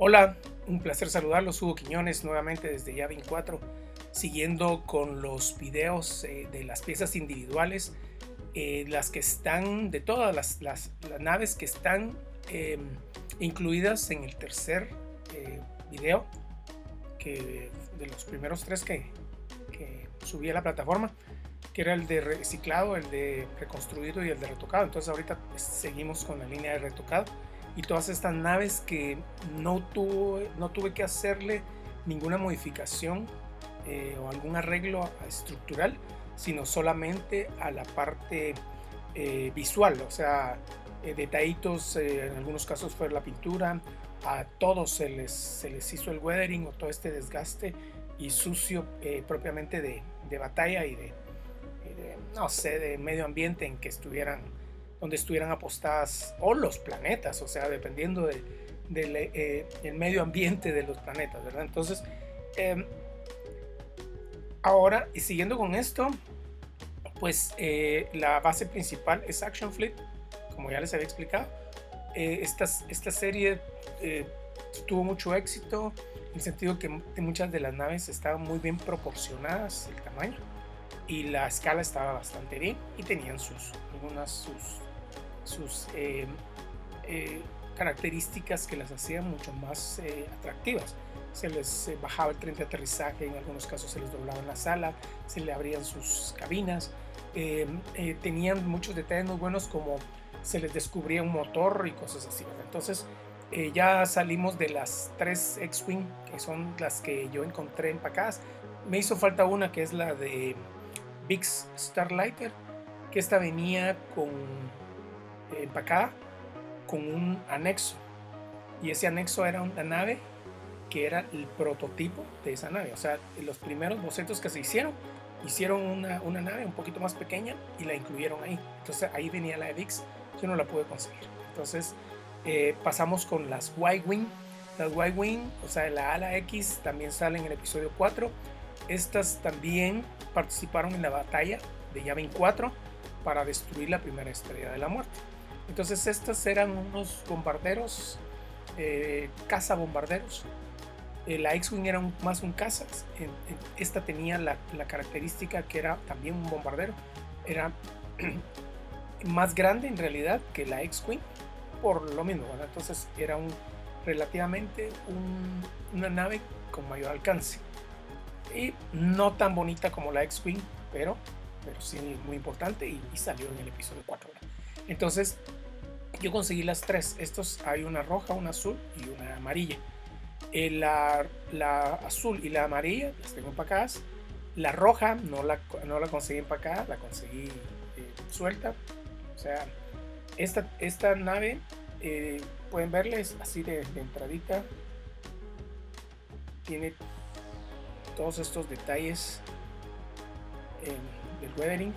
Hola, un placer saludarlos, Hugo Quiñones, nuevamente desde Yavin 4, siguiendo con los videos de las piezas individuales, las que están, de todas las naves que están eh, incluidas en el tercer video, que de los primeros tres que subí a la plataforma, que era el de reciclado, el de reconstruido y el de retocado. Entonces ahorita seguimos con la línea de retocado y todas estas naves que no tuve que hacerle ninguna modificación o algún arreglo estructural, sino solamente a la parte visual, o sea, detallitos, en algunos casos fue la pintura, a todos se les hizo el weathering o todo este desgaste y sucio propiamente de batalla y de, no sé, de medio ambiente en que estuvieran, donde estuvieran apostadas, o los planetas, o sea, dependiendo del el medio ambiente de los planetas, ¿verdad? Entonces, eh, ahora, y siguiendo con esto, pues la base principal es Action Fleet, como ya les había explicado. Esta serie eh, tuvo mucho éxito en el sentido que muchas de las naves estaban muy bien proporcionadas, el tamaño, y la escala estaba bastante bien y tenían sus características que las hacían mucho más atractivas. Se les bajaba el tren de aterrizaje, en algunos casos se les doblaba en la sala, se le abrían sus cabinas, tenían muchos detalles muy buenos, como se les descubría un motor y cosas así, ¿verdad? Entonces ya salimos de las tres X-Wing, que son las que yo encontré empacadas. Me hizo falta una que es la de Big Starlighter, que esta venía empacada con un anexo, y ese anexo era una nave que era el prototipo de esa nave. O sea, los primeros bocetos que se hicieron una nave un poquito más pequeña y la incluyeron ahí. Entonces ahí venía la de VIX, yo no la pude conseguir. Entonces pasamos con las Y-Wing. Las Y-Wing, o sea, la ala X, también sale en el episodio 4. Estas también participaron en la batalla de Yavin 4 para destruir la primera estrella de la muerte. Entonces estas eran unos bombarderos, cazabombarderos. La X-Wing era más un caza. Esta tenía la característica que era también un bombardero. Era más grande en realidad que la X-Wing, por lo mismo, ¿verdad? Entonces era relativamente una nave con mayor alcance. Y no tan bonita como la X-Wing, pero sí muy importante, y salió en el episodio 4. Entonces yo conseguí las tres. Hay una roja, una azul y una amarilla. La azul y la amarilla las tengo empacadas. La roja no la conseguí empacada, la conseguí suelta. O sea, esta nave, pueden verles así de entradita. Tiene todos estos detalles del weathering.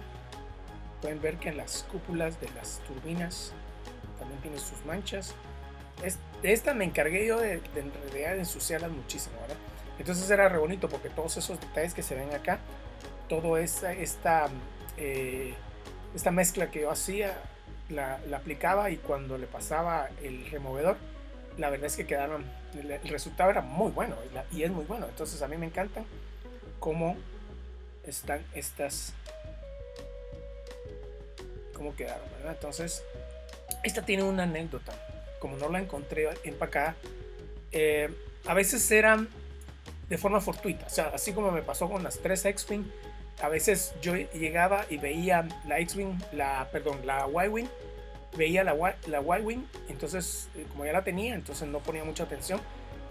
Pueden ver que en las cúpulas de las turbinas también tiene sus manchas. De esta me encargué yo de en realidad de ensuciarlas muchísimo, ¿verdad? Entonces era re bonito porque todos esos detalles que se ven acá, todo esta mezcla que yo hacía, la aplicaba, y cuando le pasaba el removedor, la verdad es que el resultado era muy bueno, y es muy bueno. Entonces a mí me encanta cómo están cómo quedaron, ¿verdad? Entonces esta tiene una anécdota. Como no la encontré empacada, a veces eran de forma fortuita. O sea, así como me pasó con las tres X-Wing, a veces yo llegaba y veía la X-Wing, la Y-Wing, veía la Y-Wing, entonces como ya la tenía, entonces no ponía mucha atención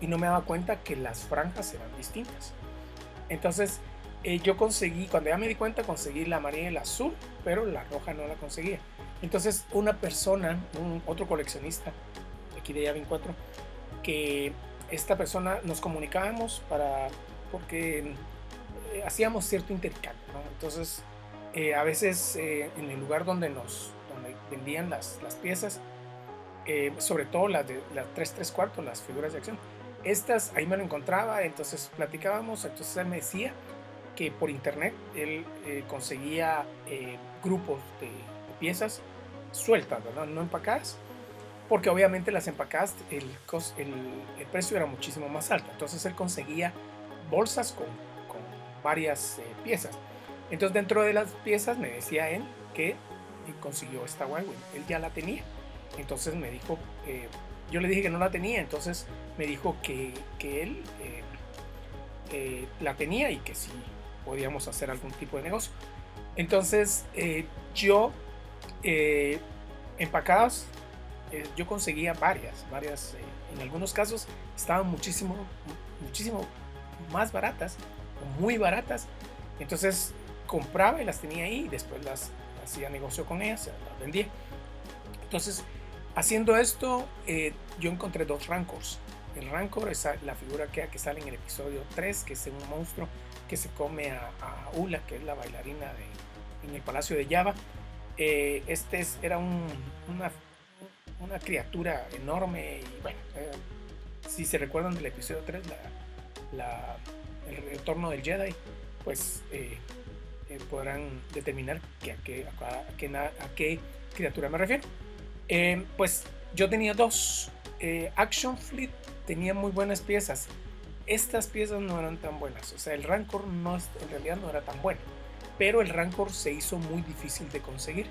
y no me daba cuenta que las franjas eran distintas. Entonces yo conseguí, cuando ya me di cuenta, conseguí la amarilla y la azul, pero la roja no la conseguía. Entonces una persona, otro coleccionista aquí de Yavin 4, que esta persona nos comunicábamos porque hacíamos cierto intercambio, ¿no? Entonces a veces en el lugar donde vendían las piezas, sobre todo las de las 3 3/4, las figuras de acción, estas ahí me lo encontraba, entonces platicábamos. Entonces él me decía que por internet él conseguía grupos de piezas sueltas, ¿verdad? No empacadas, porque obviamente las empacadas, el precio era muchísimo más alto. Entonces él conseguía bolsas con varias piezas. Entonces dentro de las piezas me decía él que consiguió esta Huawei, él ya la tenía. Entonces me dijo, yo le dije que no la tenía, entonces me dijo que él la tenía y que sí podíamos hacer algún tipo de negocio. Entonces yo empacadas, yo conseguía varias, en algunos casos estaban muchísimo más baratas o muy baratas. Entonces compraba y las tenía ahí y después las hacía negocio con ellas, las vendía. Entonces, haciendo esto, yo encontré dos Rancors. El Rancor es la figura que sale en el episodio 3, que es un monstruo que se come a Ula, que es la bailarina en el Palacio de Java. Era una criatura enorme y bueno, si se recuerdan del episodio 3, el retorno del Jedi, pues podrán determinar a qué criatura me refiero. Pues yo tenía dos. Action Fleet tenía muy buenas piezas. Estas piezas no eran tan buenas. O sea, el Rancor en realidad no era tan bueno. Pero el Rancor se hizo muy difícil de conseguir.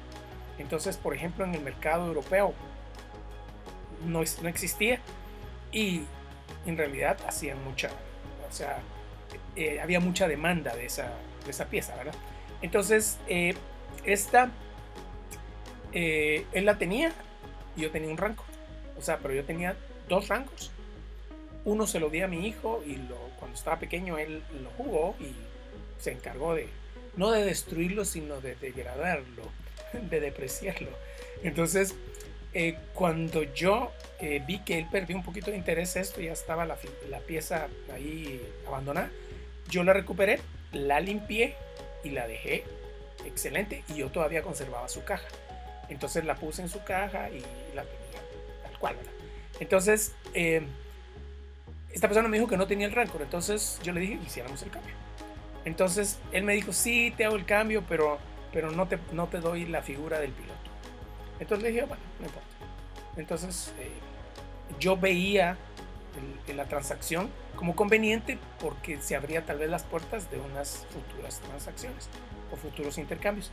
Entonces, por ejemplo, en el mercado europeo no existía. Y en realidad hacían había mucha demanda de esa pieza, ¿verdad? Entonces, él la tenía y yo tenía un Rancor. O sea, pero yo tenía dos Rancors. Uno se lo di a mi hijo y cuando estaba pequeño él lo jugó y se encargó no de destruirlo, sino de degradarlo, de depreciarlo. Entonces, cuando yo vi que él perdió un poquito de interés esto, ya estaba la pieza ahí abandonada, yo la recuperé, la limpié y la dejé excelente y yo todavía conservaba su caja. Entonces la puse en su caja y la tenía tal cual, ¿verdad? Entonces esta persona me dijo que no tenía el Rancor, entonces yo le dije que hiciéramos el cambio. Entonces él me dijo, sí, te hago el cambio, pero no te doy la figura del piloto. Entonces le dije, bueno, no importa. Entonces yo veía la transacción como conveniente porque se abría tal vez las puertas de unas futuras transacciones o futuros intercambios.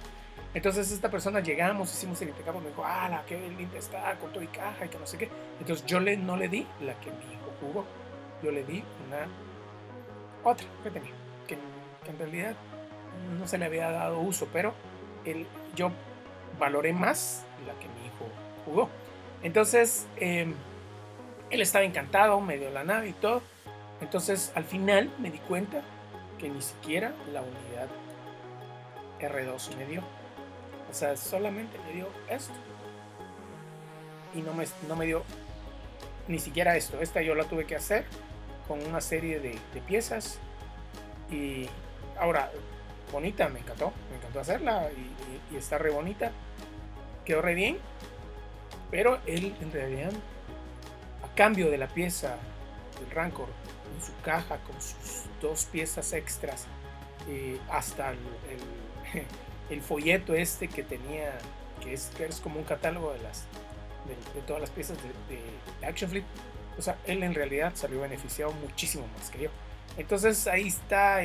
Entonces esta persona llegamos, hicimos el intercambio, me dijo, qué linda está, con todo y caja y que no sé qué. Entonces yo no le di la que mi hijo jugó, yo le di otra que tenía, que en realidad no se le había dado uso, pero yo valoré más la que mi hijo jugó. Entonces él estaba encantado, me dio la nave y todo. Entonces al final me di cuenta que ni siquiera la unidad R2 me dio. O sea, solamente me dio esto. Y no me dio ni siquiera esto. Esta yo la tuve que hacer con una serie de piezas. Y ahora, bonita, me encantó hacerla. Y está re bonita. Quedó re bien. Pero él, en realidad, a cambio de la pieza del Rancor, en su caja, con sus dos piezas extras, hasta el folleto que tenía, que es como un catálogo de todas las piezas de Action Fleet. O sea, él en realidad salió beneficiado muchísimo más que yo. Entonces ahí está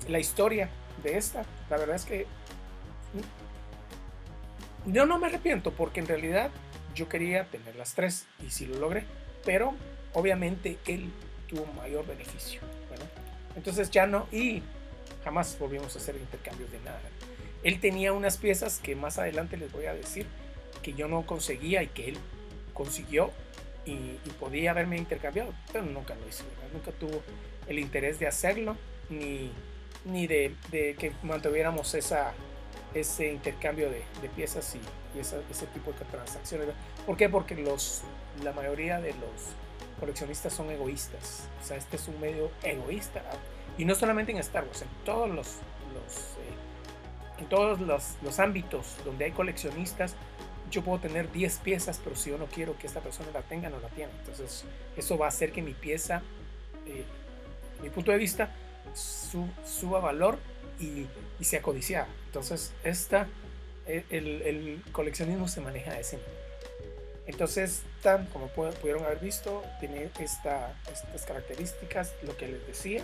la historia de esta. La verdad es que yo no me arrepiento porque en realidad yo quería tener las tres y sí lo logré, pero obviamente él tuvo mayor beneficio, ¿verdad? Entonces ya no, y jamás volvimos a hacer intercambios de nada. Él tenía unas piezas que más adelante les voy a decir que yo no conseguía y que él consiguió y podía haberme intercambiado, pero nunca lo hizo, ¿verdad? Nunca tuvo el interés de hacerlo ni de que mantuviéramos ese intercambio de piezas y ese tipo de transacciones, ¿verdad? ¿Por qué? Porque la mayoría de los coleccionistas son egoístas. O sea, este es un medio egoísta, ¿verdad? Y no solamente en Star Wars, en todos los ámbitos donde hay coleccionistas. Yo puedo tener 10 piezas, pero si yo no quiero que esta persona la tenga, no la tiene. Entonces eso va a hacer que mi pieza, mi punto de vista, suba valor y sea codiciada. Entonces el coleccionismo se maneja de ese nivel. Entonces, como pudieron haber visto, tiene estas características, lo que les decía.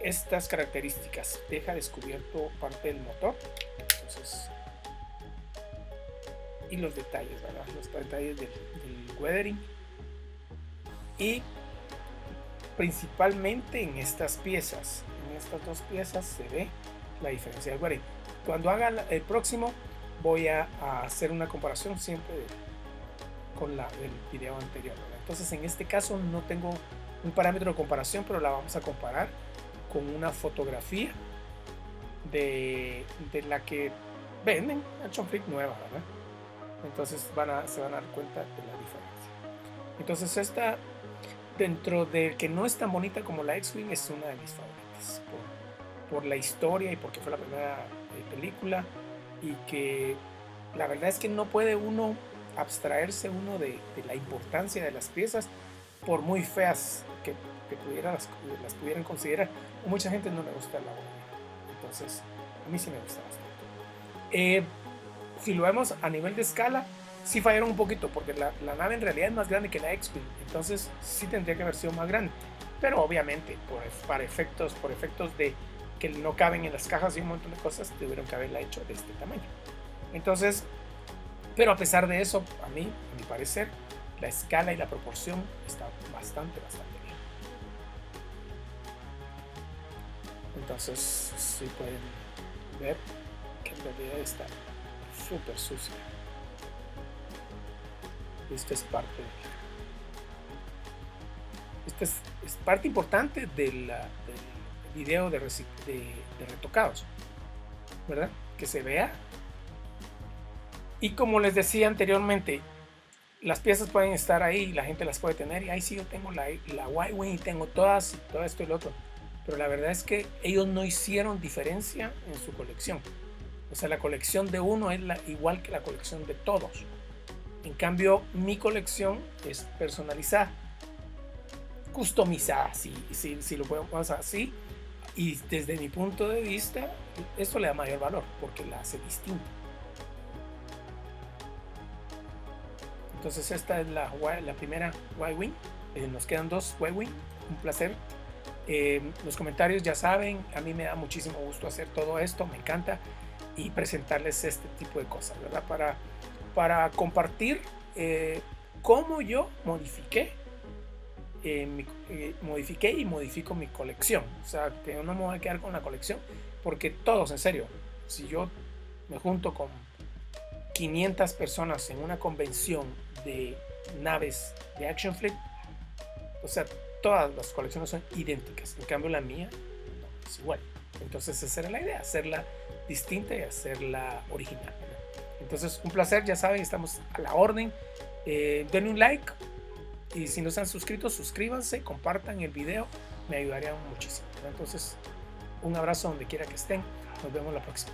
Estas características, deja descubierto parte del motor. Entonces, y los detalles, ¿verdad? Los detalles del weathering. Y principalmente en estas piezas, en estas dos piezas se ve la diferencia del weathering. Cuando haga el próximo voy a hacer una comparación siempre con el video anterior, ¿verdad? Entonces en este caso no tengo un parámetro de comparación, pero la vamos a comparar con una fotografía de la que venden Action Flick nueva, ¿verdad? Entonces se van a dar cuenta de la diferencia. Entonces esta, dentro de que no es tan bonita como la X-Wing, es una de mis favoritas por la historia y porque fue la primera película, y que la verdad es que no puede uno abstraerse de la importancia de las piezas, por muy feas que las pudieran considerar. A mucha gente no le gusta la bonita, entonces a mí sí me gusta bastante. Si lo vemos a nivel de escala, sí fallaron un poquito, porque la nave en realidad es más grande que la X-Wing, entonces sí tendría que haber sido más grande, pero obviamente por efectos de que no caben en las cajas y un montón de cosas, tuvieron que haberla hecho de este tamaño. Entonces, pero a pesar de eso, a mi parecer, la escala y la proporción está bastante bien. Entonces, sí pueden ver que en realidad está súper sucia. Esto es parte importante del video de retocados, ¿verdad? Que se vea. Y como les decía anteriormente, las piezas pueden estar ahí, la gente las puede tener, y ahí sí yo tengo la Y-Wing y tengo todas, y todo esto y lo otro, pero la verdad es que ellos no hicieron diferencia en su colección. O sea, la colección de uno es igual que la colección de todos. En cambio, mi colección es personalizada, customizada, si lo podemos así, y desde mi punto de vista, esto le da mayor valor porque la hace distinta. Entonces esta es la primera Y-Wing. Nos quedan dos Y-Wing. Un placer. Los comentarios ya saben, a mí me da muchísimo gusto hacer todo esto, me encanta, y presentarles este tipo de cosas, ¿verdad? Para compartir cómo yo modifiqué y modifico mi colección. O sea, que no me voy a quedar con la colección, porque todos, en serio, si yo me junto con 500 personas en una convención de naves de Action Flick, o sea, todas las colecciones son idénticas. En cambio, la mía no es igual. Entonces esa era la idea, hacerla distinta y hacerla original, ¿verdad? Entonces, un placer, ya saben, estamos a la orden. Denle un like, y si no se han suscrito, suscríbanse, compartan el video, me ayudarían muchísimo, ¿verdad? Entonces, un abrazo donde quiera que estén, nos vemos la próxima.